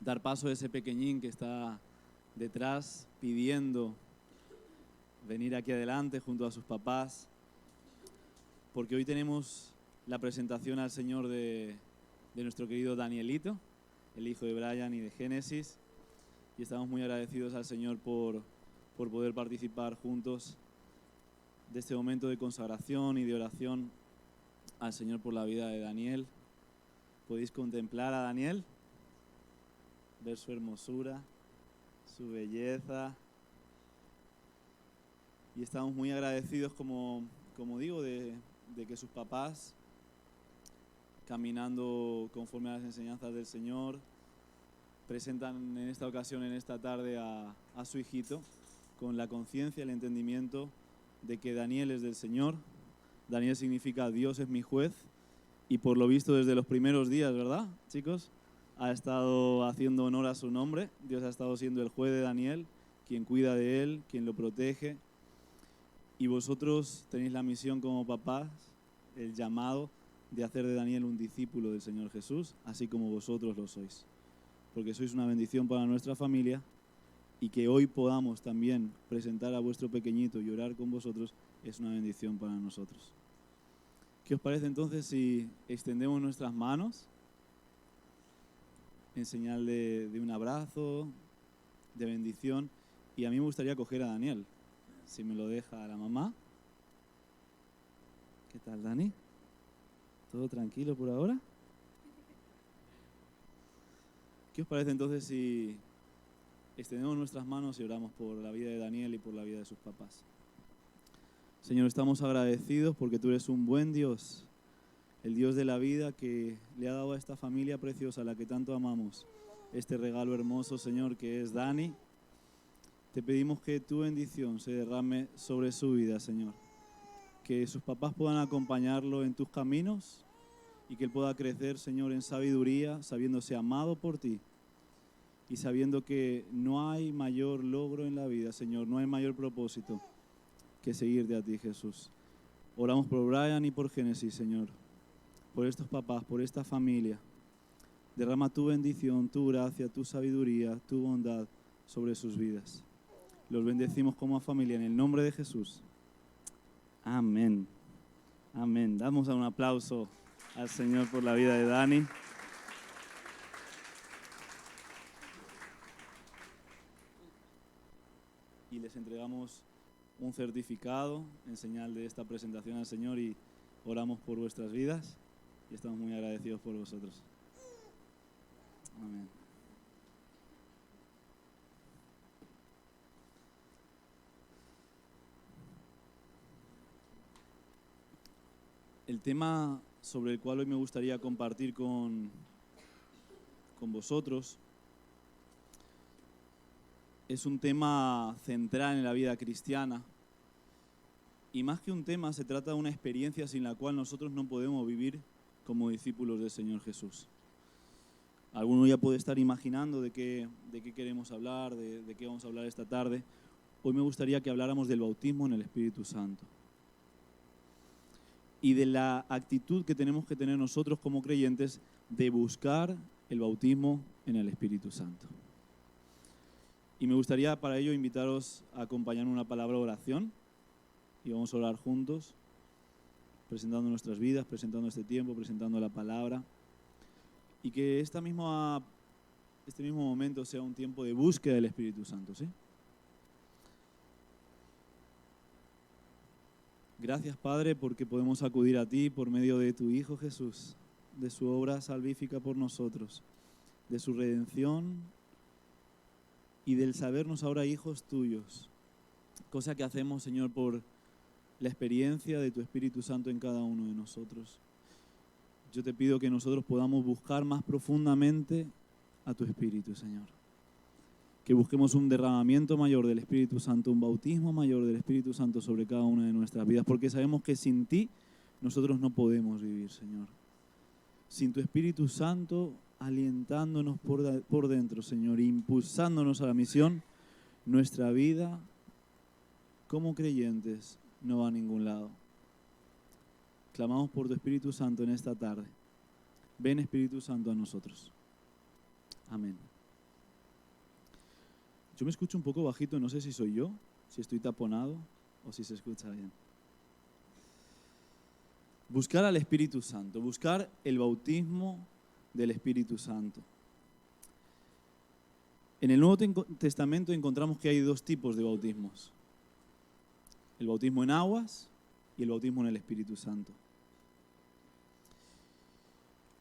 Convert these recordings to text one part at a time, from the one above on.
dar paso a ese pequeñín que está detrás pidiendo venir aquí adelante junto a sus papás, porque hoy tenemos la presentación al Señor de nuestro querido Danielito, el hijo de Brian y de Génesis, y estamos muy agradecidos al Señor por poder participar juntos de este momento de consagración y de oración al Señor por la vida de Daniel. Podéis contemplar a Daniel, ver su hermosura, su belleza, y estamos muy agradecidos, como digo, de que sus papás, caminando conforme a las enseñanzas del Señor, presentan en esta ocasión, en esta tarde, a su hijito con la conciencia y el entendimiento de que Daniel es del Señor. Daniel significa Dios es mi juez, y por lo visto desde los primeros días, ¿verdad, chicos? Ha estado haciendo honor a su nombre. Dios ha estado siendo el juez de Daniel, quien cuida de él, quien lo protege. Y vosotros tenéis la misión como papás, el llamado de hacer de Daniel un discípulo del Señor Jesús, así como vosotros lo sois. Porque sois una bendición para nuestra familia, y que hoy podamos también presentar a vuestro pequeñito y orar con vosotros es una bendición para nosotros. ¿Qué os parece entonces si extendemos nuestras manos en señal de un abrazo, de bendición? Y a mí me gustaría coger a Daniel, si me lo deja la mamá. ¿Qué tal, Dani? ¿Todo tranquilo por ahora? ¿Qué os parece entonces si extendemos nuestras manos y oramos por la vida de Daniel y por la vida de sus papás? Señor, estamos agradecidos porque tú eres un buen Dios, el Dios de la vida, que le ha dado a esta familia preciosa, a la que tanto amamos, este regalo hermoso, Señor, que es Dani. Te pedimos que tu bendición se derrame sobre su vida, Señor. Que sus papás puedan acompañarlo en tus caminos y que él pueda crecer, Señor, en sabiduría, sabiéndose amado por ti y sabiendo que no hay mayor logro en la vida, Señor, no hay mayor propósito que seguirte a ti, Jesús. Oramos por Brian y por Génesis, Señor, por estos papás, por esta familia. Derrama tu bendición, tu gracia, tu sabiduría, tu bondad sobre sus vidas. Los bendecimos como familia en el nombre de Jesús. Amén. Amén. Damos un aplauso al Señor por la vida de Dani. Y les entregamos un certificado en señal de esta presentación al Señor, y oramos por vuestras vidas y estamos muy agradecidos por vosotros. Amén. El tema sobre el cual hoy me gustaría compartir con vosotros es un tema central en la vida cristiana, y más que un tema, se trata de una experiencia sin la cual nosotros no podemos vivir como discípulos del Señor Jesús. Alguno ya puede estar imaginando de qué queremos hablar, de qué vamos a hablar esta tarde. Hoy me gustaría que habláramos del bautismo en el Espíritu Santo y de la actitud que tenemos que tener nosotros como creyentes de buscar el bautismo en el Espíritu Santo. Y me gustaría para ello invitaros a acompañarme en una palabra de oración, y vamos a orar juntos, presentando nuestras vidas, presentando este tiempo, presentando la palabra, y que este mismo momento sea un tiempo de búsqueda del Espíritu Santo, ¿sí? Gracias, Padre, porque podemos acudir a ti por medio de tu Hijo Jesús, de su obra salvífica por nosotros, de su redención y del sabernos ahora hijos tuyos, cosa que hacemos, Señor, por la experiencia de tu Espíritu Santo en cada uno de nosotros. Yo te pido que nosotros podamos buscar más profundamente a tu Espíritu, Señor. Que busquemos un derramamiento mayor del Espíritu Santo, un bautismo mayor del Espíritu Santo sobre cada una de nuestras vidas, porque sabemos que sin ti nosotros no podemos vivir, Señor. Sin tu Espíritu Santo alientándonos por dentro, Señor, impulsándonos a la misión, nuestra vida como creyentes no va a ningún lado. Clamamos por tu Espíritu Santo en esta tarde. Ven, Espíritu Santo, a nosotros. Amén. Yo me escucho un poco bajito, no sé si soy yo, si estoy taponado o si se escucha bien. Buscar al Espíritu Santo, buscar el bautismo del Espíritu Santo. En el Nuevo Testamento encontramos que hay dos tipos de bautismos. El bautismo en aguas y el bautismo en el Espíritu Santo.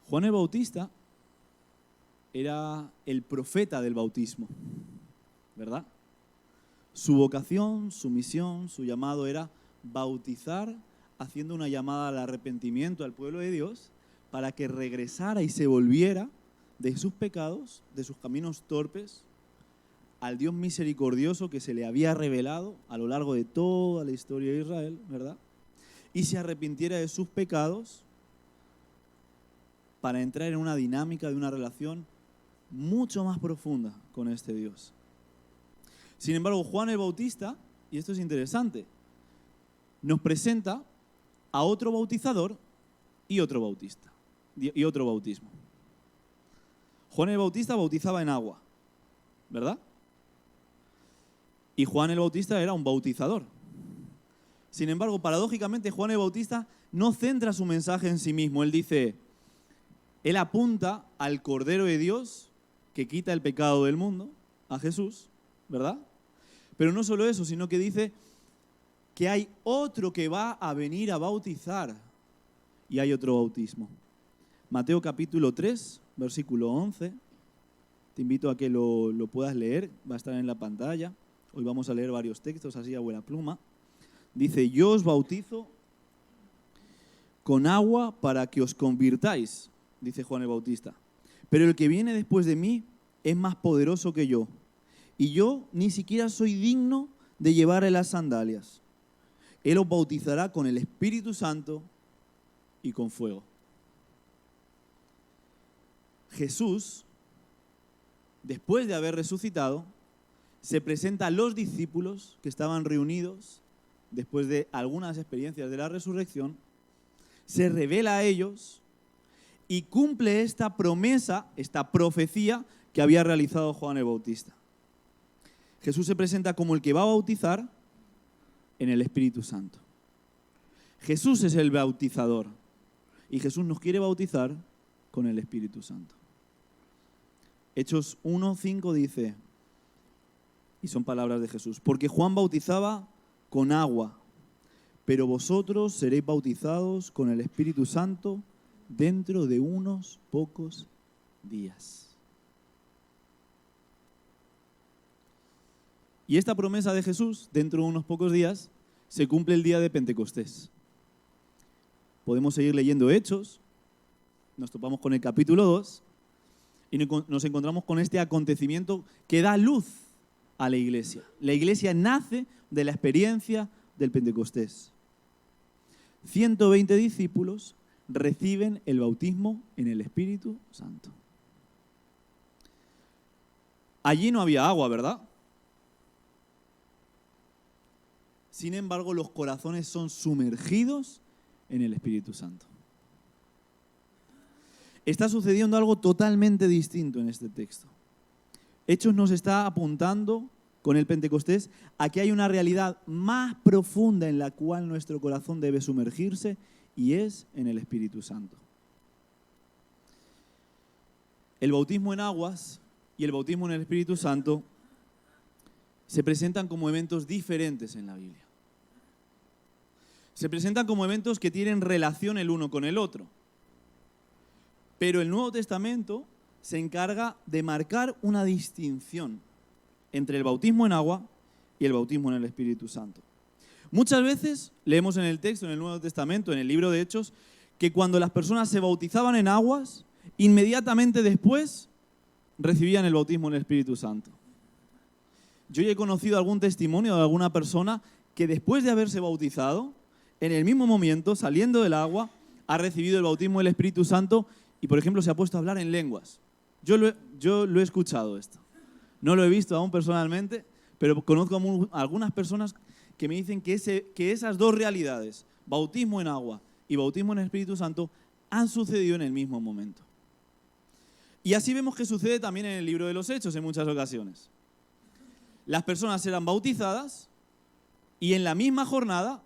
Juan el Bautista era el profeta del bautismo, ¿verdad? Su vocación, su misión, su llamado era bautizar, haciendo una llamada al arrepentimiento al pueblo de Dios para que regresara y se volviera de sus pecados, de sus caminos torpes, al Dios misericordioso que se le había revelado a lo largo de toda la historia de Israel, ¿verdad? Y se arrepintiera de sus pecados para entrar en una dinámica de una relación mucho más profunda con este Dios. Sin embargo, Juan el Bautista, y esto es interesante, nos presenta a otro bautizador y otro bautista, y otro bautismo. Juan el Bautista bautizaba en agua, ¿verdad? Y Juan el Bautista era un bautizador. Sin embargo, paradójicamente, Juan el Bautista no centra su mensaje en sí mismo. Él apunta al Cordero de Dios que quita el pecado del mundo, a Jesús, ¿verdad? Pero no solo eso, sino que dice que hay otro que va a venir a bautizar y hay otro bautismo. Mateo capítulo 3, versículo 11. Te invito a que lo puedas leer, va a estar en la pantalla. Hoy vamos a leer varios textos así a buena pluma. Dice, yo os bautizo con agua para que os convirtáis, dice Juan el Bautista. Pero el que viene después de mí es más poderoso que yo. Y yo ni siquiera soy digno de llevarle las sandalias. Él os bautizará con el Espíritu Santo y con fuego. Jesús, después de haber resucitado, se presenta a los discípulos que estaban reunidos después de algunas experiencias de la resurrección, se revela a ellos y cumple esta promesa, esta profecía que había realizado Juan el Bautista. Jesús se presenta como el que va a bautizar en el Espíritu Santo. Jesús es el bautizador y Jesús nos quiere bautizar con el Espíritu Santo. Hechos 1:5 dice, y son palabras de Jesús, porque Juan bautizaba con agua, pero vosotros seréis bautizados con el Espíritu Santo dentro de unos pocos días. Y esta promesa de Jesús, dentro de unos pocos días, se cumple el día de Pentecostés. Podemos seguir leyendo Hechos, nos topamos con el capítulo 2 y nos encontramos con este acontecimiento que da luz a la iglesia. La iglesia nace de la experiencia del Pentecostés. 120 discípulos reciben el bautismo en el Espíritu Santo. Allí no había agua, ¿verdad? Sin embargo, los corazones son sumergidos en el Espíritu Santo. Está sucediendo algo totalmente distinto en este texto. Hechos nos está apuntando con el Pentecostés a que hay una realidad más profunda en la cual nuestro corazón debe sumergirse y es en el Espíritu Santo. El bautismo en aguas y el bautismo en el Espíritu Santo se presentan como eventos diferentes en la Biblia. Se presentan como eventos que tienen relación el uno con el otro. Pero el Nuevo Testamento se encarga de marcar una distinción entre el bautismo en agua y el bautismo en el Espíritu Santo. Muchas veces leemos en el texto, en el Nuevo Testamento, en el libro de Hechos, que cuando las personas se bautizaban en aguas, inmediatamente después recibían el bautismo en el Espíritu Santo. Yo ya he conocido algún testimonio de alguna persona que después de haberse bautizado, en el mismo momento, saliendo del agua, ha recibido el bautismo del Espíritu Santo y, por ejemplo, se ha puesto a hablar en lenguas. Yo lo he escuchado esto. No lo he visto aún personalmente, pero conozco a algunas personas que me dicen que esas dos realidades, bautismo en agua y bautismo en el Espíritu Santo, han sucedido en el mismo momento. Y así vemos que sucede también en el libro de los Hechos en muchas ocasiones. las personas eran bautizadas y en la misma jornada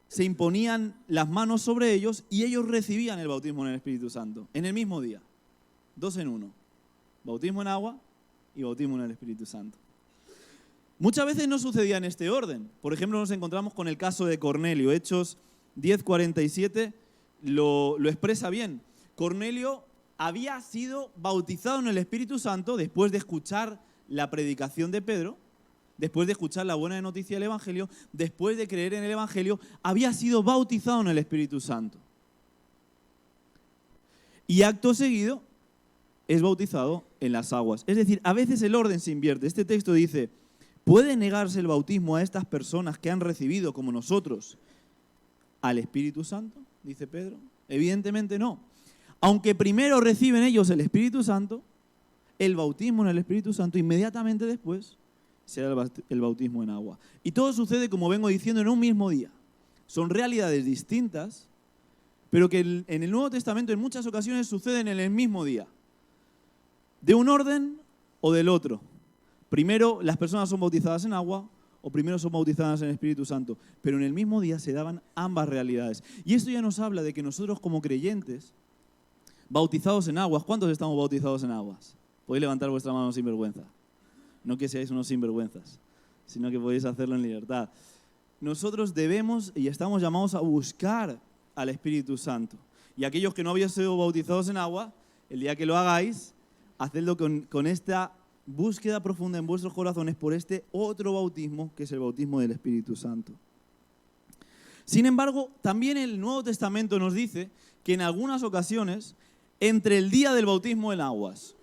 se imponían las manos sobre ellos y ellos recibían el bautismo en el Espíritu Santo, en el mismo día, 2 en 1. Bautismo en agua y bautismo en el Espíritu Santo. Muchas veces no sucedía en este orden. Por ejemplo, nos encontramos con el caso de Cornelio. Hechos 10:47 lo expresa bien. Cornelio había sido bautizado en el Espíritu Santo después de escuchar la predicación de Pedro, después de escuchar la buena noticia del Evangelio, después de creer en el Evangelio, había sido bautizado en el Espíritu Santo. Y acto seguido es bautizado en las aguas. Es decir, a veces el orden se invierte. Este texto dice, ¿puede negarse el bautismo a estas personas que han recibido, como nosotros, al Espíritu Santo? Dice Pedro. Evidentemente no. Aunque primero reciben ellos el Espíritu Santo, el bautismo en el Espíritu Santo, inmediatamente después será el bautismo en agua. Y todo sucede, como vengo diciendo, en un mismo día. Son realidades distintas, pero que en el Nuevo Testamento en muchas ocasiones suceden en el mismo día. De un orden o del otro. Primero las personas son bautizadas en agua o primero son bautizadas en el Espíritu Santo. Pero en el mismo día se daban ambas realidades. Y esto ya nos habla de que nosotros como creyentes, bautizados en aguas, ¿cuántos estamos bautizados en aguas? Podéis levantar vuestra mano sin vergüenza. No que seáis unos sinvergüenzas, sino que podéis hacerlo en libertad. Nosotros debemos y estamos llamados a buscar al Espíritu Santo. Y aquellos que no habéis sido bautizados en agua, el día que lo hagáis, hacedlo con esta búsqueda profunda en vuestros corazones por este otro bautismo, que es el bautismo del Espíritu Santo. Sin embargo, también el Nuevo Testamento nos dice que en algunas ocasiones, entre el día del bautismo en aguas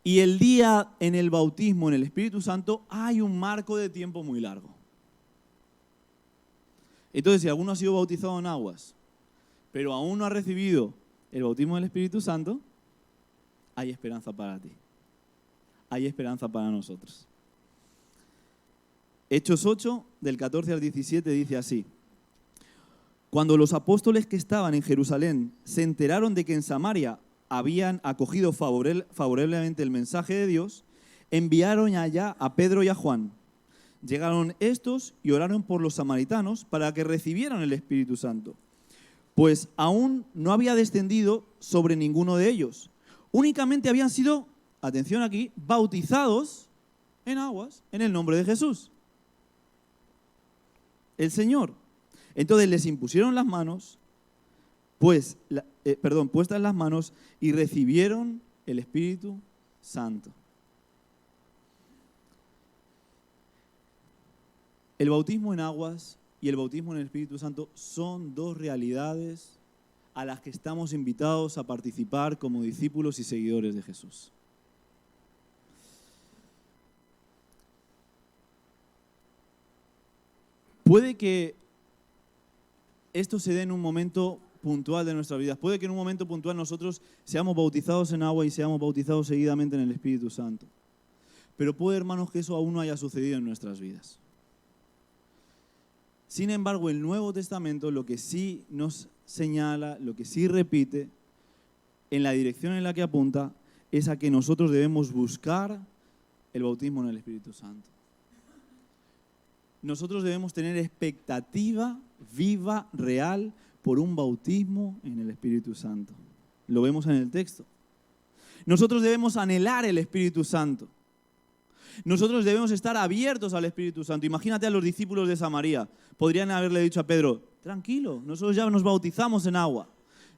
y el día en el bautismo en el Espíritu Santo, hay un marco de tiempo muy largo. Entonces, si alguno ha sido bautizado en aguas, pero aún no ha recibido el bautismo del Espíritu Santo, hay esperanza para ti. Hay esperanza para nosotros. Hechos 8, del 14 al 17, dice así. Cuando los apóstoles que estaban en Jerusalén se enteraron de que en Samaria habían acogido favorablemente el mensaje de Dios, enviaron allá a Pedro y a Juan. Llegaron estos y oraron por los samaritanos para que recibieran el Espíritu Santo, pues aún no había descendido sobre ninguno de ellos. Únicamente habían sido, atención aquí, bautizados en aguas en el nombre de Jesús, el Señor. Entonces les impusieron las manos, puestas las manos, y recibieron el Espíritu Santo. El bautismo en aguas y el bautismo en el Espíritu Santo son dos realidades a las que estamos invitados a participar como discípulos y seguidores de Jesús. Puede que esto se dé en un momento puntual de nuestras vidas. Puede que en un momento puntual nosotros seamos bautizados en agua y seamos bautizados seguidamente en el Espíritu Santo. Pero puede, hermanos, que eso aún no haya sucedido en nuestras vidas. Sin embargo, el Nuevo Testamento lo que sí nos señala, lo que sí repite, en la dirección en la que apunta, es a que nosotros debemos buscar el bautismo en el Espíritu Santo. Nosotros debemos tener expectativa viva, real, por un bautismo en el Espíritu Santo. Lo vemos en el texto. Nosotros debemos anhelar el Espíritu Santo. Nosotros debemos estar abiertos al Espíritu Santo. Imagínate a los discípulos de Samaria. Podrían haberle dicho a Pedro, tranquilo, nosotros ya nos bautizamos en agua.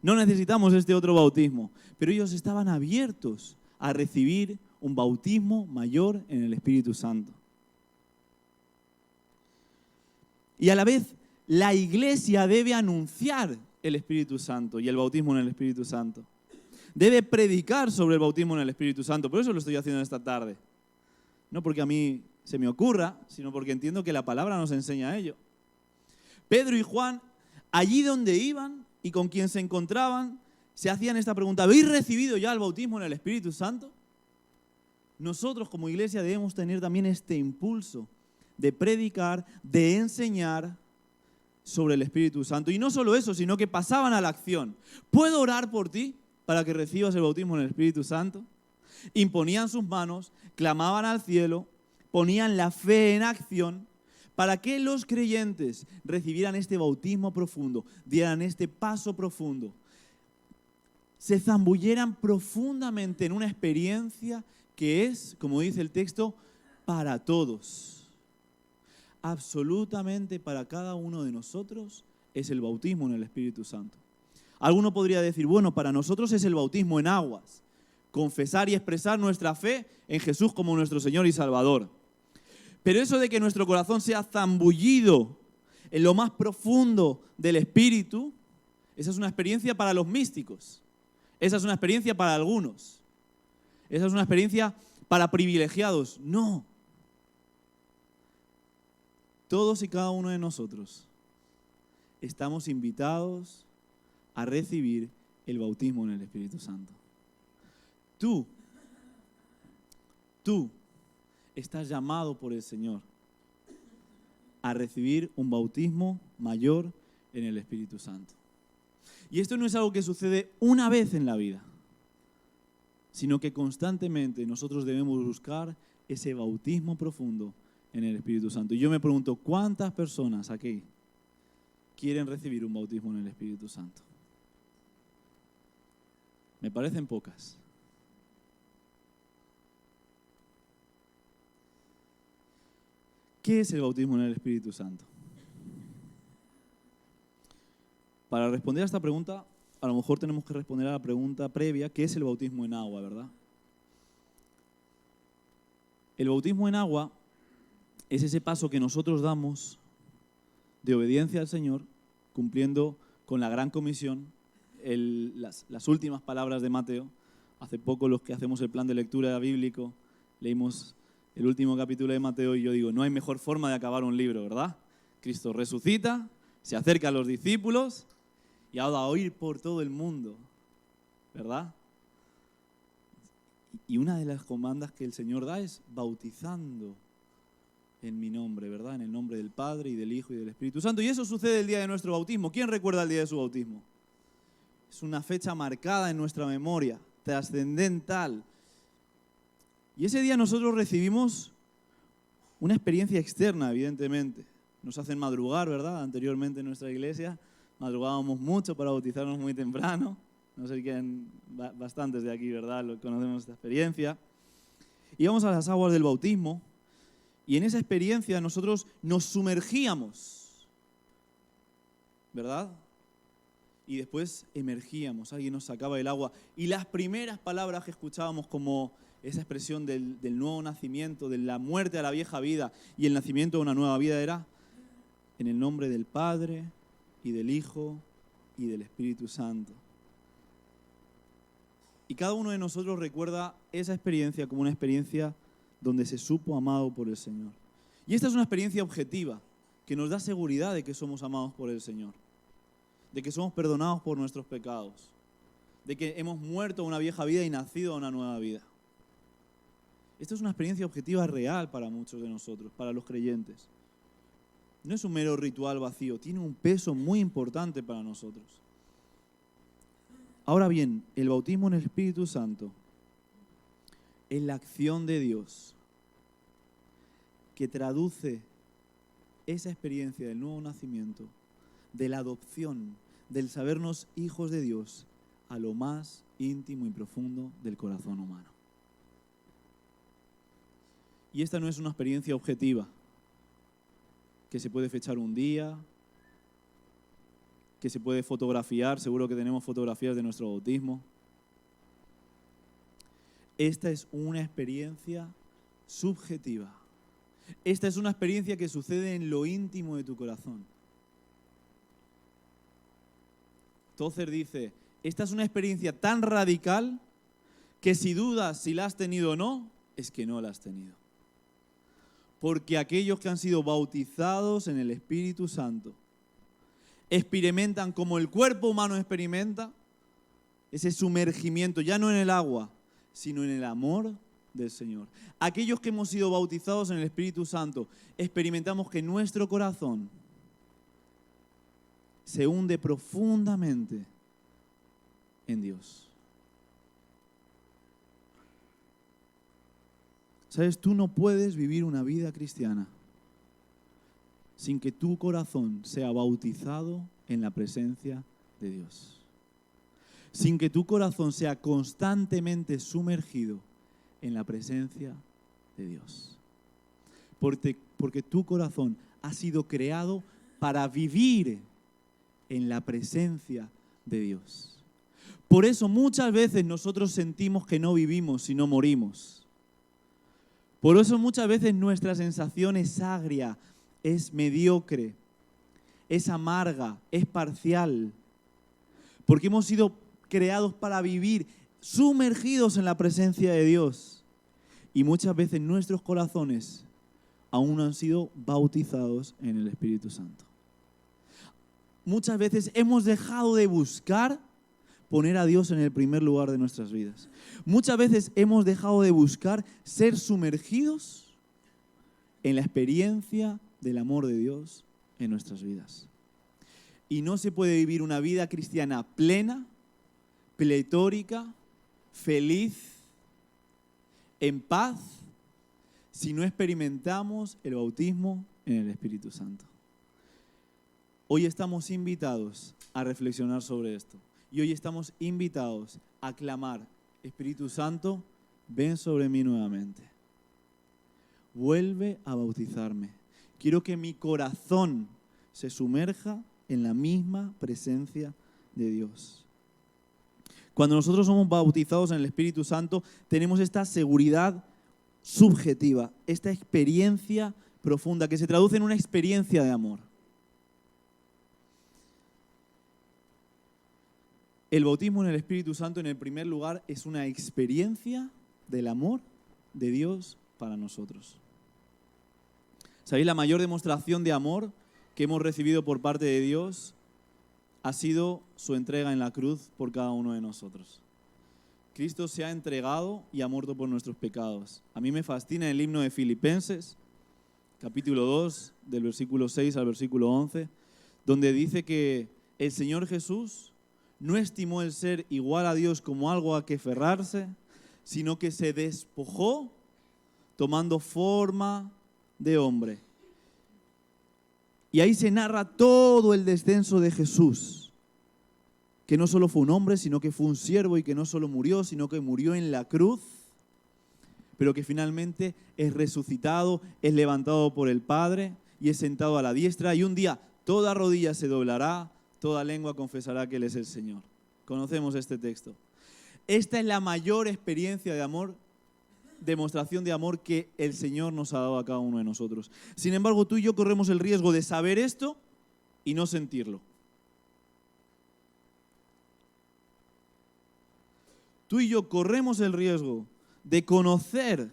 No necesitamos este otro bautismo. Pero ellos estaban abiertos a recibir un bautismo mayor en el Espíritu Santo. Y a la vez, la Iglesia debe anunciar el Espíritu Santo y el bautismo en el Espíritu Santo. Debe predicar sobre el bautismo en el Espíritu Santo. Por eso lo estoy haciendo esta tarde. No porque a mí se me ocurra, sino porque entiendo que la palabra nos enseña a ello. Pedro y Juan, allí donde iban y con quien se encontraban, se hacían esta pregunta: ¿habéis recibido ya el bautismo en el Espíritu Santo? Nosotros como iglesia debemos tener también este impulso de predicar, de enseñar sobre el Espíritu Santo. Y no solo eso, sino que pasaban a la acción. ¿Puedo orar por ti para que recibas el bautismo en el Espíritu Santo? Imponían sus manos, clamaban al cielo, ponían la fe en acción para que los creyentes recibieran este bautismo profundo, dieran este paso profundo, se zambulleran profundamente en una experiencia que es, como dice el texto, para todos. Absolutamente para cada uno de nosotros es el bautismo en el Espíritu Santo. Alguno podría decir, bueno, para nosotros es el bautismo en aguas, confesar y expresar nuestra fe en Jesús como nuestro Señor y Salvador. Pero eso de que nuestro corazón sea zambullido en lo más profundo del Espíritu, esa es una experiencia para los místicos. Esa es una experiencia para algunos. Esa es una experiencia para privilegiados. No. Todos y cada uno de nosotros estamos invitados a recibir el bautismo en el Espíritu Santo. Tú estás llamado por el Señor a recibir un bautismo mayor en el Espíritu Santo. Y esto no es algo que sucede una vez en la vida, sino que constantemente nosotros debemos buscar ese bautismo profundo en el Espíritu Santo. Y yo me pregunto, ¿cuántas personas aquí quieren recibir un bautismo en el Espíritu Santo? Me parecen pocas. ¿Qué es el bautismo en el Espíritu Santo? Para responder a esta pregunta, a lo mejor tenemos que responder a la pregunta previa, ¿qué es el bautismo en agua, verdad? El bautismo en agua es ese paso que nosotros damos de obediencia al Señor, cumpliendo con la gran comisión, las últimas palabras de Mateo. Hace poco, los que hacemos el plan de lectura bíblico, leímos el último capítulo de Mateo y yo digo, no hay mejor forma de acabar un libro, ¿verdad? Cristo resucita, se acerca a los discípulos y ahora a oír por todo el mundo, ¿verdad? Y una de las comandas que el Señor da es bautizando en mi nombre, ¿verdad? En el nombre del Padre y del Hijo y del Espíritu Santo. Y eso sucede el día de nuestro bautismo. ¿Quién recuerda el día de su bautismo? Es una fecha marcada en nuestra memoria, trascendental. Y ese día nosotros recibimos una experiencia externa, evidentemente. Nos hacen madrugar, ¿verdad? Anteriormente en nuestra iglesia madrugábamos mucho para bautizarnos muy temprano. No sé quién, bastantes de aquí, ¿verdad? Conocemos esta experiencia. Íbamos a las aguas del bautismo y en esa experiencia nosotros nos sumergíamos, ¿verdad? Y después emergíamos, alguien nos sacaba del agua. Y las primeras palabras que escuchábamos como esa expresión del nuevo nacimiento, de la muerte a la vieja vida y el nacimiento de una nueva vida era en el nombre del Padre y del Hijo y del Espíritu Santo. Y cada uno de nosotros recuerda esa experiencia como una experiencia donde se supo amado por el Señor. Y esta es una experiencia objetiva que nos da seguridad de que somos amados por el Señor, de que somos perdonados por nuestros pecados, de que hemos muerto a una vieja vida y nacido a una nueva vida. Esta es una experiencia objetiva real para muchos de nosotros, para los creyentes. No es un mero ritual vacío, tiene un peso muy importante para nosotros. Ahora bien, el bautismo en el Espíritu Santo es la acción de Dios que traduce esa experiencia del nuevo nacimiento, de la adopción, del sabernos hijos de Dios, a lo más íntimo y profundo del corazón humano. Y esta no es una experiencia objetiva, que se puede fechar un día, que se puede fotografiar, seguro que tenemos fotografías de nuestro bautismo. Esta es una experiencia subjetiva. Esta es una experiencia que sucede en lo íntimo de tu corazón. Tozer dice, esta es una experiencia tan radical que si dudas si la has tenido o no, es que no la has tenido. Porque aquellos que han sido bautizados en el Espíritu Santo experimentan como el cuerpo humano experimenta ese sumergimiento, ya no en el agua, sino en el amor del Señor. Aquellos que hemos sido bautizados en el Espíritu Santo experimentamos que nuestro corazón se hunde profundamente en Dios. ¿Sabes? Tú no puedes vivir una vida cristiana sin que tu corazón sea bautizado en la presencia de Dios. Sin que tu corazón sea constantemente sumergido en la presencia de Dios. Porque tu corazón ha sido creado para vivir en la presencia de Dios. Por eso muchas veces nosotros sentimos que no vivimos, sino morimos. Por eso muchas veces nuestra sensación es agria, es mediocre, es amarga, es parcial. Porque hemos sido creados para vivir sumergidos en la presencia de Dios. Y muchas veces nuestros corazones aún no han sido bautizados en el Espíritu Santo. Muchas veces hemos dejado de buscar poner a Dios en el primer lugar de nuestras vidas. Muchas veces hemos dejado de buscar ser sumergidos en la experiencia del amor de Dios en nuestras vidas. Y no se puede vivir una vida cristiana plena, pletórica, feliz, en paz, si no experimentamos el bautismo en el Espíritu Santo. Hoy estamos invitados a reflexionar sobre esto. Y hoy estamos invitados a clamar, Espíritu Santo, ven sobre mí nuevamente. Vuelve a bautizarme. Quiero que mi corazón se sumerja en la misma presencia de Dios. Cuando nosotros somos bautizados en el Espíritu Santo, tenemos esta seguridad subjetiva, esta experiencia profunda que se traduce en una experiencia de amor. El bautismo en el Espíritu Santo, en el primer lugar, es una experiencia del amor de Dios para nosotros. ¿Sabéis? La mayor demostración de amor que hemos recibido por parte de Dios ha sido su entrega en la cruz por cada uno de nosotros. Cristo se ha entregado y ha muerto por nuestros pecados. A mí me fascina el himno de Filipenses, capítulo 2, del versículo 6 al versículo 11, donde dice que el Señor Jesús no estimó el ser igual a Dios como algo a que aferrarse, sino que se despojó tomando forma de hombre. Y ahí se narra todo el descenso de Jesús, que no solo fue un hombre, sino que fue un siervo, y que no solo murió, sino que murió en la cruz, pero que finalmente es resucitado, es levantado por el Padre y es sentado a la diestra, y un día toda rodilla se doblará, toda lengua confesará que Él es el Señor. Conocemos este texto. Esta es la mayor experiencia de amor, demostración de amor que el Señor nos ha dado a cada uno de nosotros. Sin embargo, tú y yo corremos el riesgo de saber esto y no sentirlo. Tú y yo corremos el riesgo de conocer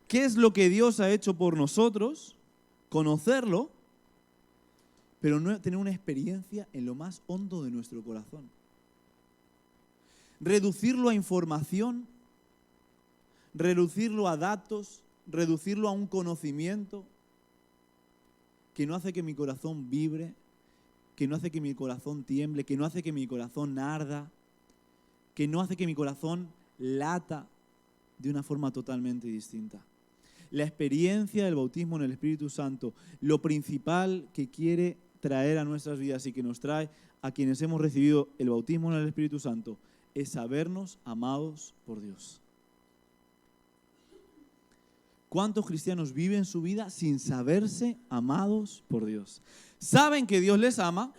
qué es lo que Dios ha hecho por nosotros, conocerlo, pero no tener una experiencia en lo más hondo de nuestro corazón. Reducirlo a información, reducirlo a datos, reducirlo a un conocimiento que no hace que mi corazón vibre, que no hace que mi corazón tiemble, que no hace que mi corazón arda, que no hace que mi corazón lata de una forma totalmente distinta. La experiencia del bautismo en el Espíritu Santo, lo principal que quiere traer a nuestras vidas y que nos trae a quienes hemos recibido el bautismo en el Espíritu Santo, es sabernos amados por Dios. ¿Cuántos cristianos viven su vida sin saberse amados por Dios? Saben que Dios les ama,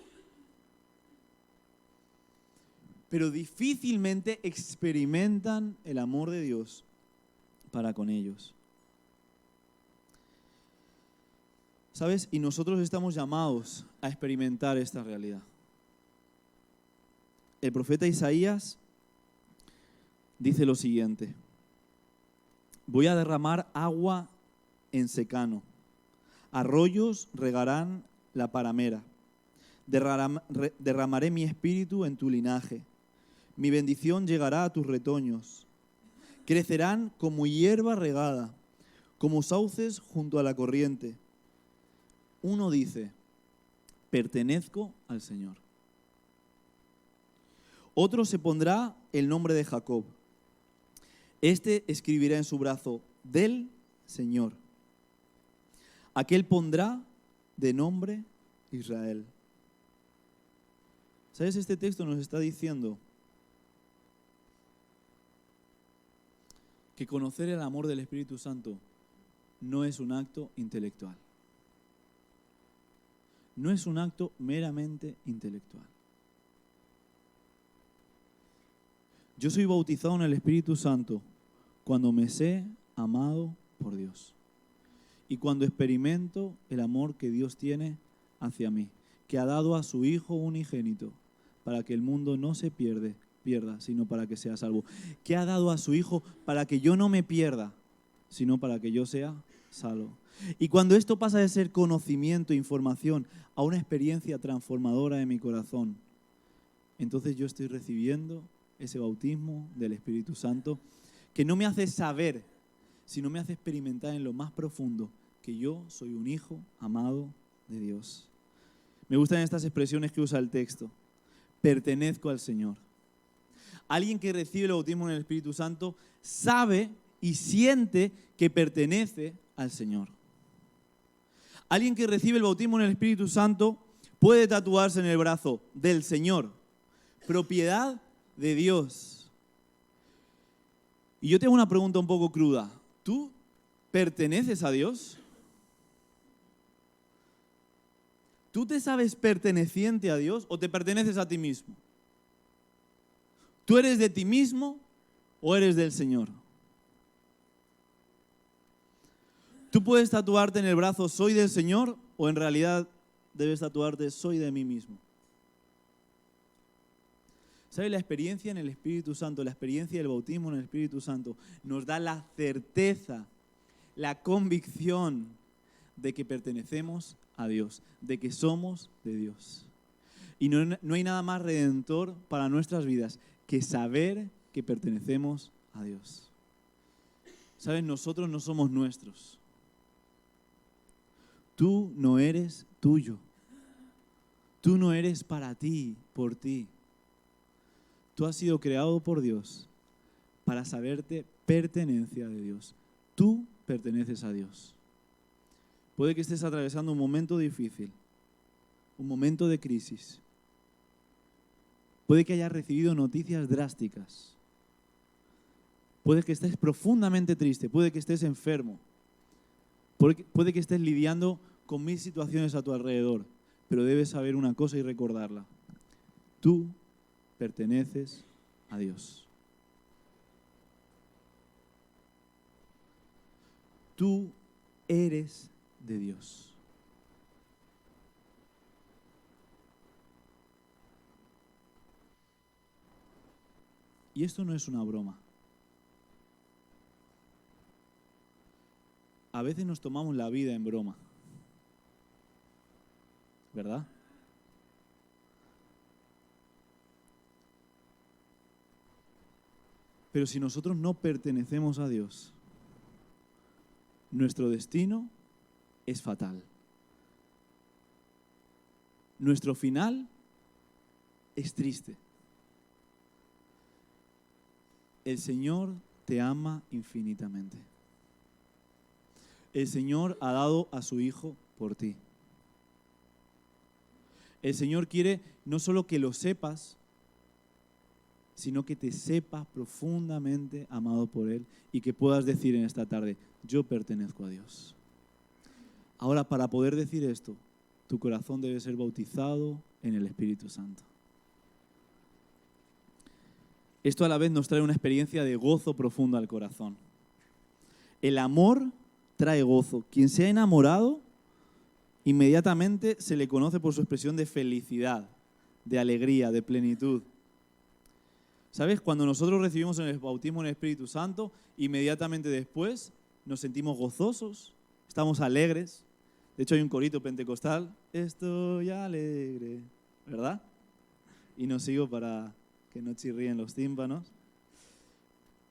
pero difícilmente experimentan el amor de Dios para con ellos. ¿Sabes? Y nosotros estamos llamados a experimentar esta realidad. El profeta Isaías dice lo siguiente: voy a derramar agua en secano, arroyos regarán la paramera, derramaré mi espíritu en tu linaje, mi bendición llegará a tus retoños, crecerán como hierba regada, como sauces junto a la corriente. Uno dice, pertenezco al Señor. Otro se pondrá el nombre de Jacob. Este escribirá en su brazo, del Señor, a que Él pondrá de nombre Israel. ¿Sabes? Este texto nos está diciendo que conocer el amor del Espíritu Santo no es un acto intelectual. No es un acto meramente intelectual. Yo soy bautizado en el Espíritu Santo cuando me sé amado por Dios y cuando experimento el amor que Dios tiene hacia mí, que ha dado a su Hijo unigénito para que el mundo no se pierda, sino para que sea salvo. Que ha dado a su Hijo para que yo no me pierda, sino para que yo sea salvo. Y cuando esto pasa de ser conocimiento, información, a una experiencia transformadora en mi corazón, entonces yo estoy recibiendo ese bautismo del Espíritu Santo que no me hace saber, sino me hace experimentar en lo más profundo que yo soy un hijo amado de Dios. Me gustan estas expresiones que usa el texto. Pertenezco al Señor. Alguien que recibe el bautismo en el Espíritu Santo sabe y siente que pertenece al Señor. Alguien que recibe el bautismo en el Espíritu Santo puede tatuarse en el brazo del Señor, propiedad de Dios. Y yo tengo una pregunta un poco cruda. ¿Tú perteneces a Dios? ¿Tú te sabes perteneciente a Dios o te perteneces a ti mismo? ¿Tú eres de ti mismo o eres del Señor? ¿Tú puedes tatuarte en el brazo soy del Señor o en realidad debes tatuarte soy de mí mismo? ¿Sabes? La experiencia en el Espíritu Santo, la experiencia del bautismo en el Espíritu Santo nos da la certeza, la convicción de que pertenecemos a Dios, de que somos de Dios. Y no hay nada más redentor para nuestras vidas que saber que pertenecemos a Dios. ¿Sabes? Nosotros no somos nuestros. Tú no eres tuyo. Tú no eres para ti, por ti. Tú has sido creado por Dios para saberte pertenencia de Dios. Tú perteneces a Dios. Puede que estés atravesando un momento difícil, un momento de crisis. Puede que hayas recibido noticias drásticas. Puede que estés profundamente triste, puede que estés enfermo. Puede que estés lidiando con 1000 situaciones a tu alrededor, pero debes saber una cosa y recordarla. Tú perteneces a Dios. Tú eres de Dios. Y esto no es una broma. A veces nos tomamos la vida en broma, ¿verdad? Pero si nosotros no pertenecemos a Dios, nuestro destino es fatal. Nuestro final es triste. El Señor te ama infinitamente. El Señor ha dado a su Hijo por ti. El Señor quiere no solo que lo sepas, sino que te sepas profundamente amado por Él y que puedas decir en esta tarde, yo pertenezco a Dios. Ahora, para poder decir esto, tu corazón debe ser bautizado en el Espíritu Santo. Esto a la vez nos trae una experiencia de gozo profundo al corazón. El amor trae gozo. Quien se ha enamorado, inmediatamente se le conoce por su expresión de felicidad, de alegría, de plenitud. ¿Sabes? Cuando nosotros recibimos el bautismo en el Espíritu Santo, inmediatamente después nos sentimos gozosos, estamos alegres. De hecho hay un corito pentecostal, estoy alegre, ¿verdad? Y no sigo para que no chirríen los tímpanos.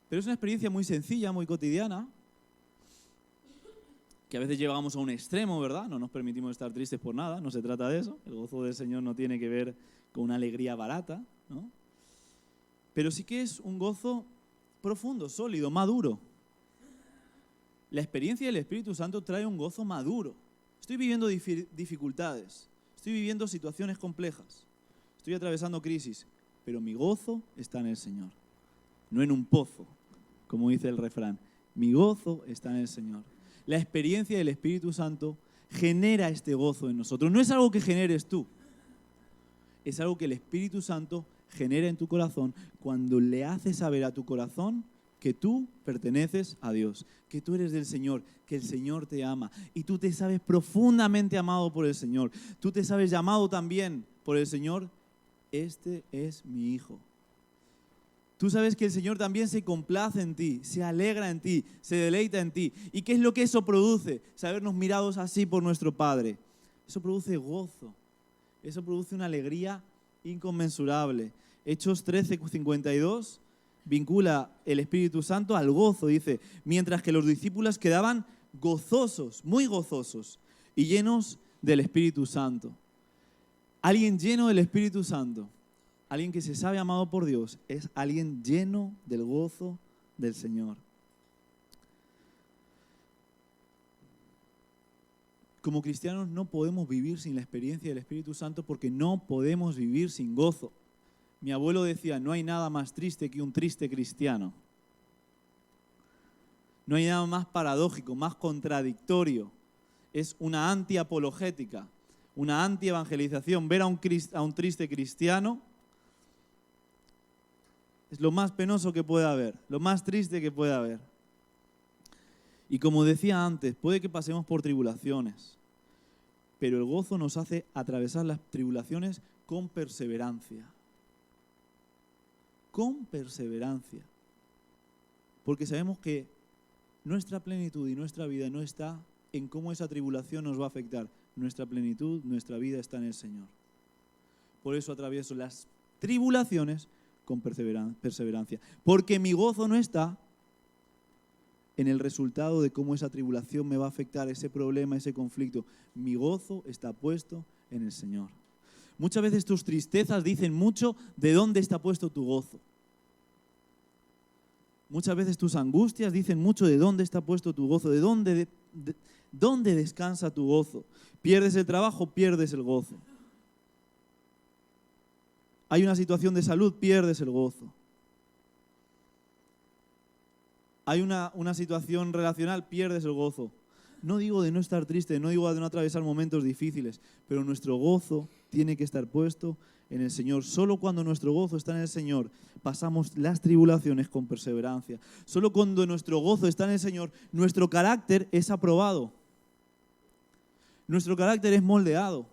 Pero es una experiencia muy sencilla, muy cotidiana, que a veces llegamos a un extremo, ¿verdad? No nos permitimos estar tristes por nada, no se trata de eso. El gozo del Señor no tiene que ver con una alegría barata, ¿no? Pero sí que es un gozo profundo, sólido, maduro. La experiencia del Espíritu Santo trae un gozo maduro. Estoy viviendo dificultades, estoy viviendo situaciones complejas, estoy atravesando crisis, pero mi gozo está en el Señor, no en un pozo, como dice el refrán. Mi gozo está en el Señor. La experiencia del Espíritu Santo genera este gozo en nosotros. No es algo que generes tú, es algo que el Espíritu Santo genera en tu corazón cuando le haces saber a tu corazón que tú perteneces a Dios, que tú eres del Señor, que el Señor te ama y tú te sabes profundamente amado por el Señor. Tú te sabes llamado también por el Señor. Este es mi Hijo. Tú sabes que el Señor también se complace en ti, se alegra en ti, se deleita en ti. ¿Y qué es lo que eso produce? Sabernos mirados así por nuestro Padre. Eso produce gozo, eso produce una alegría inconmensurable. Hechos 13:52 vincula el Espíritu Santo al gozo, dice, mientras que los discípulos quedaban gozosos, muy gozosos y llenos del Espíritu Santo. Alguien lleno del Espíritu Santo, alguien que se sabe amado por Dios, es alguien lleno del gozo del Señor. Como cristianos no podemos vivir sin la experiencia del Espíritu Santo porque no podemos vivir sin gozo. Mi abuelo decía, no hay nada más triste que un triste cristiano. No hay nada más paradójico, más contradictorio. Es una antiapologética, una antievangelización. Ver a un triste cristiano es lo más penoso que puede haber, lo más triste que puede haber. Y como decía antes, puede que pasemos por tribulaciones, pero el gozo nos hace atravesar las tribulaciones con perseverancia. Con perseverancia. Porque sabemos que nuestra plenitud y nuestra vida no está en cómo esa tribulación nos va a afectar. Nuestra plenitud, nuestra vida está en el Señor. Por eso atravieso las tribulaciones con perseverancia. Porque mi gozo no está en el resultado de cómo esa tribulación me va a afectar, ese problema, ese conflicto. Mi gozo está puesto en el Señor. Muchas veces tus tristezas dicen mucho de dónde está puesto tu gozo. Muchas veces tus angustias dicen mucho de dónde está puesto tu gozo, de dónde descansa tu gozo. Pierdes el trabajo, pierdes el gozo. Hay una situación de salud, pierdes el gozo. Hay una situación relacional, pierdes el gozo. No digo de no estar triste, no digo de no atravesar momentos difíciles, pero nuestro gozo tiene que estar puesto en el Señor. Solo cuando nuestro gozo está en el Señor, pasamos las tribulaciones con perseverancia. Solo cuando nuestro gozo está en el Señor, nuestro carácter es aprobado. Nuestro carácter es moldeado.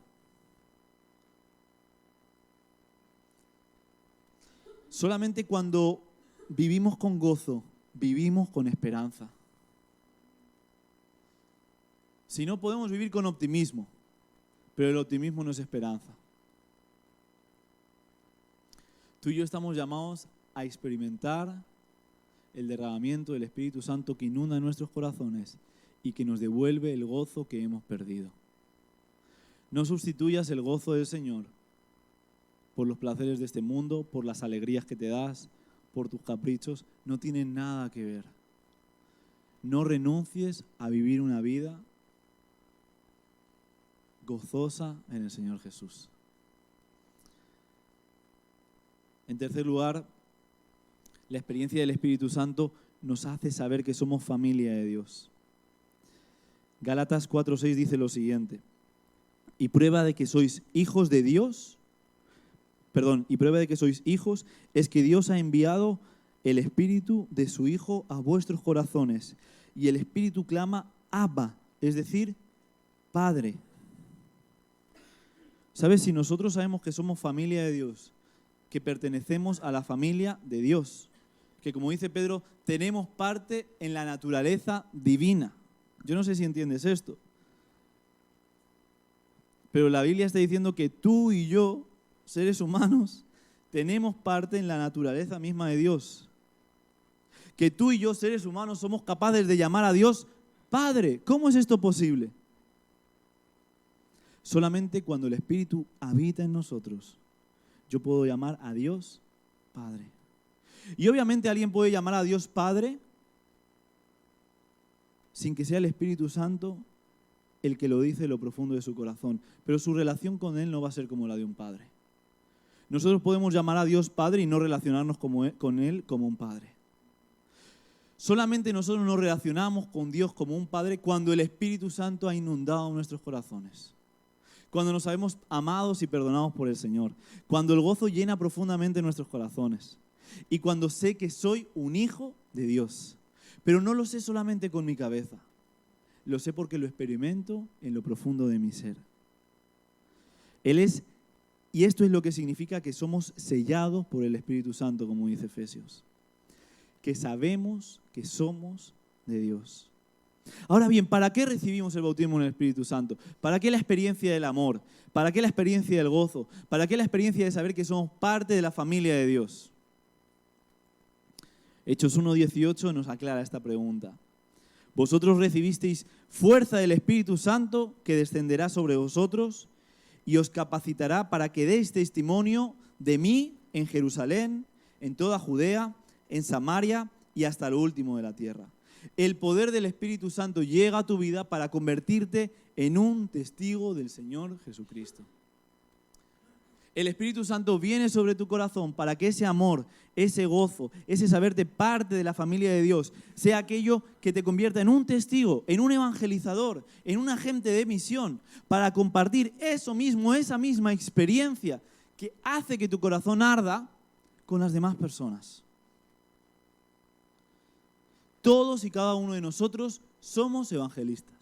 Solamente cuando vivimos con gozo, vivimos con esperanza. Si no, podemos vivir con optimismo, pero el optimismo no es esperanza. Tú y yo estamos llamados a experimentar el derramamiento del Espíritu Santo que inunda nuestros corazones y que nos devuelve el gozo que hemos perdido. No sustituyas el gozo del Señor por los placeres de este mundo, por las alegrías que te das, por tus caprichos. No tienen nada que ver. No renuncies a vivir una vida gozosa en el Señor Jesús. En tercer lugar, la experiencia del Espíritu Santo nos hace saber que somos familia de Dios. Gálatas 4:6 dice lo siguiente: y prueba de que sois hijos de Dios, y prueba de que sois hijos es que Dios ha enviado el Espíritu de su Hijo a vuestros corazones, y el Espíritu clama Abba, es decir, Padre. ¿Sabes? Si nosotros sabemos que somos familia de Dios, que pertenecemos a la familia de Dios, que como dice Pedro, tenemos parte en la naturaleza divina. Yo no sé si entiendes esto, pero la Biblia está diciendo que tú y yo, seres humanos, tenemos parte en la naturaleza misma de Dios. Que tú y yo, seres humanos, somos capaces de llamar a Dios Padre. ¿Cómo es esto posible? Solamente cuando el Espíritu habita en nosotros, yo puedo llamar a Dios Padre. Y obviamente alguien puede llamar a Dios Padre sin que sea el Espíritu Santo el que lo dice en lo profundo de su corazón. Pero su relación con Él no va a ser como la de un padre. Nosotros podemos llamar a Dios Padre y no relacionarnos con Él como un Padre. Solamente nosotros nos relacionamos con Dios como un Padre cuando el Espíritu Santo ha inundado nuestros corazones. Cuando nos sabemos amados y perdonados por el Señor. Cuando el gozo llena profundamente nuestros corazones. Y cuando sé que soy un hijo de Dios. Pero no lo sé solamente con mi cabeza. Lo sé porque lo experimento en lo profundo de mi ser. Y esto es lo que significa que somos sellados por el Espíritu Santo, como dice Efesios. Que sabemos que somos de Dios. Ahora bien, ¿para qué recibimos el bautismo en el Espíritu Santo? ¿Para qué la experiencia del amor? ¿Para qué la experiencia del gozo? ¿Para qué la experiencia de saber que somos parte de la familia de Dios? Hechos 1:18 nos aclara esta pregunta. Vosotros recibisteis fuerza del Espíritu Santo que descenderá sobre vosotros y os capacitará para que deis testimonio de mí en Jerusalén, en toda Judea, en Samaria y hasta lo último de la tierra. El poder del Espíritu Santo llega a tu vida para convertirte en un testigo del Señor Jesucristo. El Espíritu Santo viene sobre tu corazón para que ese amor, ese gozo, ese saberte parte de la familia de Dios, sea aquello que te convierta en un testigo, en un evangelizador, en un agente de misión, para compartir eso mismo, esa misma experiencia que hace que tu corazón arda con las demás personas. Todos y cada uno de nosotros somos evangelistas.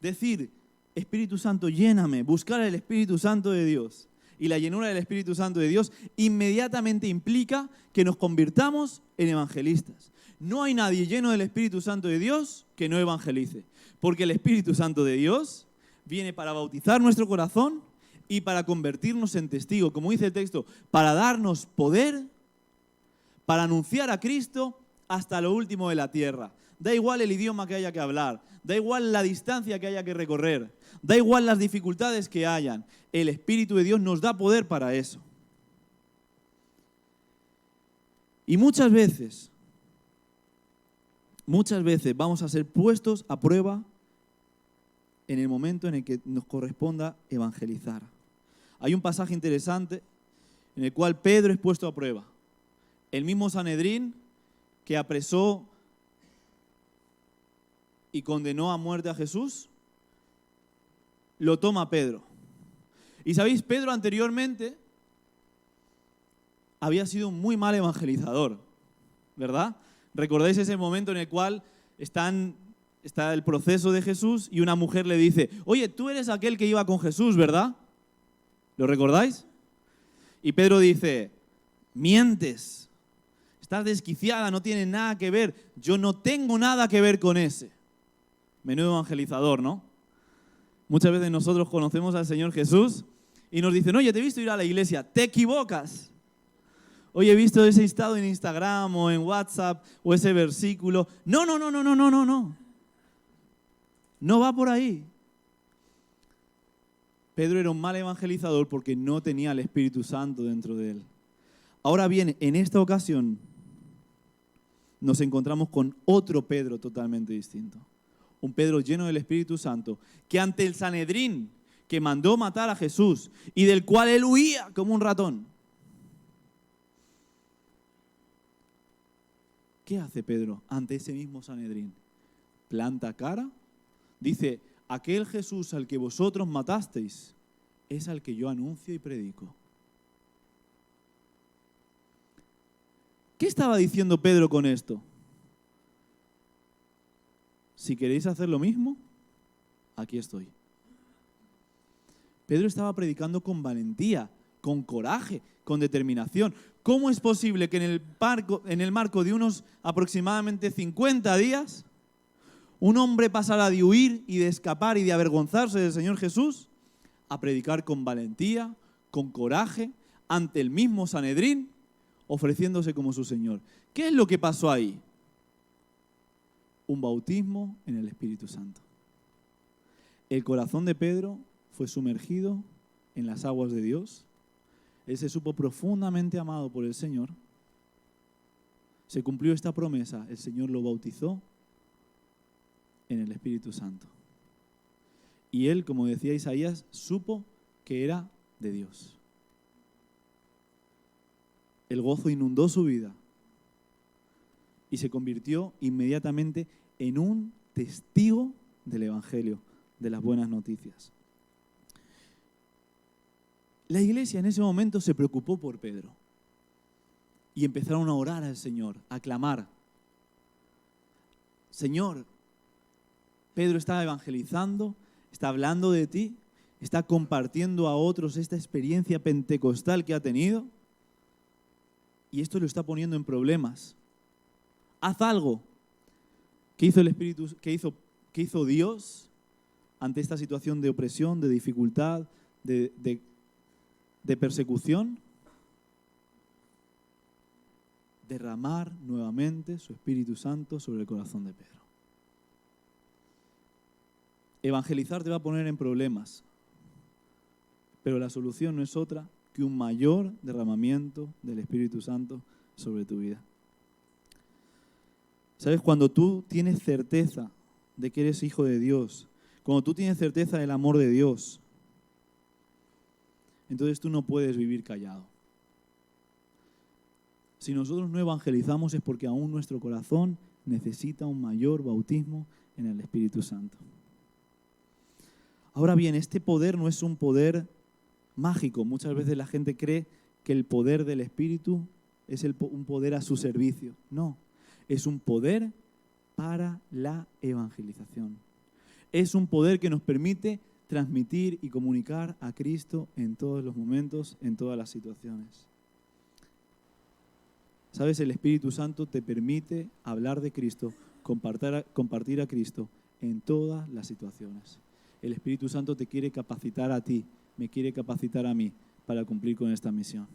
Decir, Espíritu Santo, lléname, buscar el Espíritu Santo de Dios y la llenura del Espíritu Santo de Dios inmediatamente implica que nos convirtamos en evangelistas. No hay nadie lleno del Espíritu Santo de Dios que no evangelice, porque el Espíritu Santo de Dios viene para bautizar nuestro corazón y para convertirnos en testigos, como dice el texto, para darnos poder, para anunciar a Cristo hasta lo último de la tierra. Da igual el idioma que haya que hablar, da igual la distancia que haya que recorrer, da igual las dificultades que hayan. El Espíritu de Dios nos da poder para eso. Y muchas veces vamos a ser puestos a prueba en el momento en el que nos corresponda evangelizar. Hay un pasaje interesante en el cual Pedro es puesto a prueba. El mismo Sanedrín que apresó y condenó a muerte a Jesús, lo toma Pedro. Y sabéis, Pedro anteriormente había sido un muy mal evangelizador, ¿verdad? ¿Recordáis ese momento en el cual está el proceso de Jesús y una mujer le dice, oye, tú eres aquel que iba con Jesús, ¿verdad? ¿Lo recordáis? Y Pedro dice, mientes, estás desquiciada, no tienes nada que ver, yo no tengo nada que ver con ese. Menudo evangelizador, ¿no? Muchas veces nosotros conocemos al Señor Jesús y nos dicen, oye, te he visto ir a la iglesia, te equivocas. Oye, he visto ese estado en Instagram o en WhatsApp o ese versículo. No. No va por ahí. Pedro era un mal evangelizador porque no tenía el Espíritu Santo dentro de él. Ahora bien, en esta ocasión nos encontramos con otro Pedro totalmente distinto. Un Pedro lleno del Espíritu Santo, que ante el Sanedrín, que mandó matar a Jesús y del cual él huía como un ratón. ¿Qué hace Pedro ante ese mismo Sanedrín? Planta cara, dice, aquel Jesús al que vosotros matasteis es al que yo anuncio y predico. ¿Qué estaba diciendo Pedro con esto? Si queréis hacer lo mismo, aquí estoy. Pedro estaba predicando con valentía, con coraje, con determinación. ¿Cómo es posible que en el marco de unos aproximadamente 50 días, un hombre pasara de huir y de escapar y de avergonzarse del Señor Jesús a predicar con valentía, con coraje, ante el mismo Sanedrín, ofreciéndose como su Señor? ¿Qué es lo que pasó ahí? Un bautismo en el Espíritu Santo. El corazón de Pedro fue sumergido en las aguas de Dios. Él se supo profundamente amado por el Señor. Se cumplió esta promesa. El Señor lo bautizó en el Espíritu Santo. Y él, como decía Isaías, supo que era de Dios. El gozo inundó su vida y se convirtió inmediatamente en un testigo del Evangelio, de las buenas noticias. La iglesia en ese momento se preocupó por Pedro y empezaron a orar al Señor, a clamar: Señor, Pedro está evangelizando, está hablando de ti, está compartiendo a otros esta experiencia pentecostal que ha tenido y esto lo está poniendo en problemas. Haz algo. ¿Qué hizo el Espíritu? ¿Qué hizo Dios ante esta situación de opresión, de dificultad, de persecución? Derramar nuevamente su Espíritu Santo sobre el corazón de Pedro. Evangelizar te va a poner en problemas, pero la solución no es otra que un mayor derramamiento del Espíritu Santo sobre tu vida. ¿Sabes? Cuando tú tienes certeza de que eres hijo de Dios, cuando tú tienes certeza del amor de Dios, entonces tú no puedes vivir callado. Si nosotros no evangelizamos es porque aún nuestro corazón necesita un mayor bautismo en el Espíritu Santo. Ahora bien, este poder no es un poder mágico. Muchas veces la gente cree que el poder del Espíritu es un poder a su servicio. No, es un poder para la evangelización. Es un poder que nos permite transmitir y comunicar a Cristo en todos los momentos, en todas las situaciones. ¿Sabes? El Espíritu Santo te permite hablar de Cristo, compartir a Cristo en todas las situaciones. El Espíritu Santo te quiere capacitar a ti, me quiere capacitar a mí para cumplir con esta misión.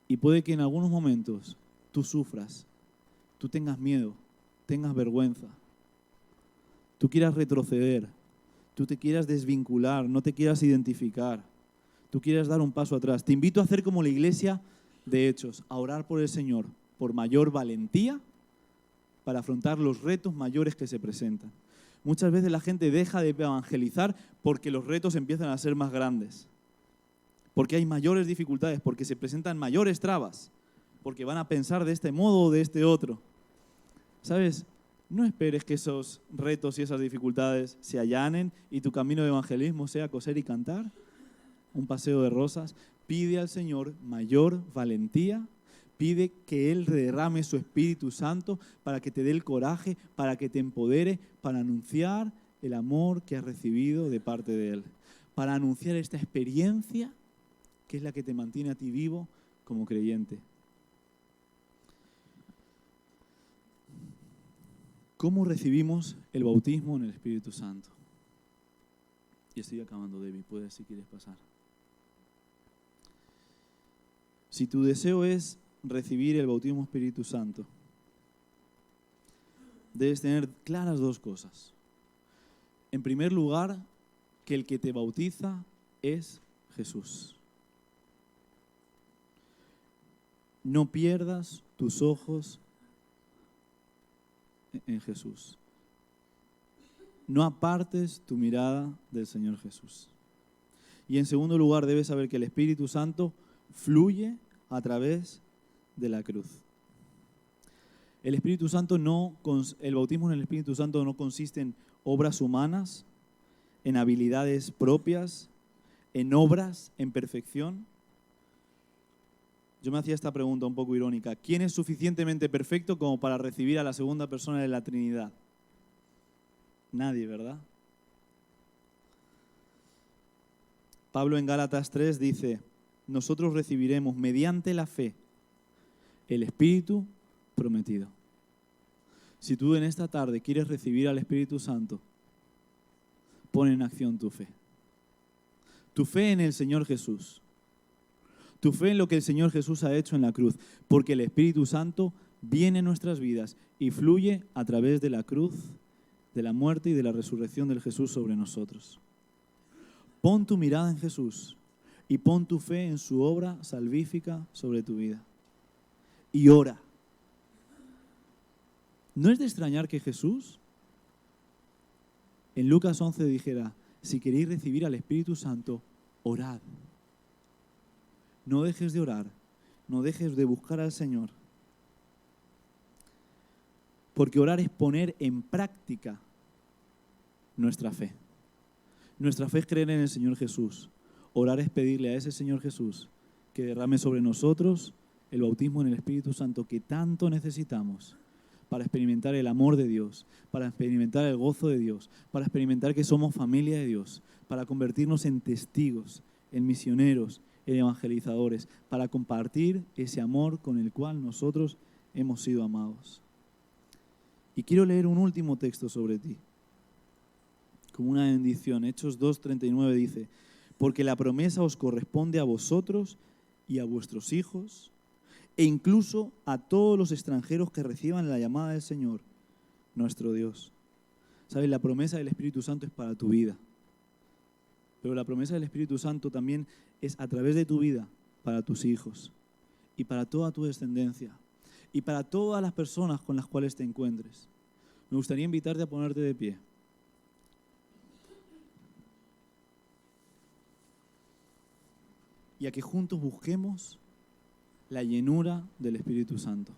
Y puede que en algunos momentos tú sufras, tú tengas miedo, tengas vergüenza, tú quieras retroceder, tú te quieras desvincular, no te quieras identificar, tú quieras dar un paso atrás. Te invito a hacer como la iglesia de Hechos, a orar por el Señor, por mayor valentía para afrontar los retos mayores que se presentan. Muchas veces la gente deja de evangelizar porque los retos empiezan a ser más grandes, porque hay mayores dificultades, porque se presentan mayores trabas, porque van a pensar de este modo o de este otro. ¿Sabes? No esperes que esos retos y esas dificultades se allanen y tu camino de evangelismo sea coser y cantar, un paseo de rosas. Pide al Señor mayor valentía, pide que Él derrame su Espíritu Santo para que te dé el coraje, para que te empodere, para anunciar el amor que has recibido de parte de Él, para anunciar esta experiencia que es la que te mantiene a ti vivo como creyente. ¿Cómo recibimos el bautismo en el Espíritu Santo? Y estoy acabando, Debbie, puedes si quieres pasar. Si tu deseo es recibir el bautismo Espíritu Santo, debes tener claras dos cosas. En primer lugar, que el que te bautiza es Jesús. No pierdas tus ojos en Jesús. No apartes tu mirada del Señor Jesús. Y en segundo lugar, debes saber que el Espíritu Santo fluye a través de la cruz. El bautismo en el Espíritu Santo no consiste en obras humanas, en habilidades propias, en obras, en perfección. Yo me hacía esta pregunta un poco irónica. ¿Quién es suficientemente perfecto como para recibir a la segunda persona de la Trinidad? Nadie, ¿verdad? Pablo en Gálatas 3 dice: nosotros recibiremos mediante la fe el Espíritu prometido. Si tú en esta tarde quieres recibir al Espíritu Santo, pon en acción tu fe. Tu fe en el Señor Jesús. Tu fe en lo que el Señor Jesús ha hecho en la cruz. Porque el Espíritu Santo viene en nuestras vidas y fluye a través de la cruz, de la muerte y de la resurrección del Jesús sobre nosotros. Pon tu mirada en Jesús y pon tu fe en su obra salvífica sobre tu vida. Y ora. No es de extrañar que Jesús en Lucas 11 dijera, si queréis recibir al Espíritu Santo, orad. No dejes de orar, no dejes de buscar al Señor. Porque orar es poner en práctica nuestra fe. Nuestra fe es creer en el Señor Jesús. Orar es pedirle a ese Señor Jesús que derrame sobre nosotros el bautismo en el Espíritu Santo que tanto necesitamos para experimentar el amor de Dios, para experimentar el gozo de Dios, para experimentar que somos familia de Dios, para convertirnos en testigos, en misioneros, en evangelizadores, para compartir ese amor con el cual nosotros hemos sido amados. Y quiero leer un último texto sobre ti, como una bendición. Hechos 2:39 dice, porque la promesa os corresponde a vosotros y a vuestros hijos, e incluso a todos los extranjeros que reciban la llamada del Señor, nuestro Dios. ¿Sabes? La promesa del Espíritu Santo es para tu vida. Pero la promesa del Espíritu Santo también es a través de tu vida para tus hijos y para toda tu descendencia y para todas las personas con las cuales te encuentres. Me gustaría invitarte a ponerte de pie. Y a que juntos busquemos la llenura del Espíritu Santo.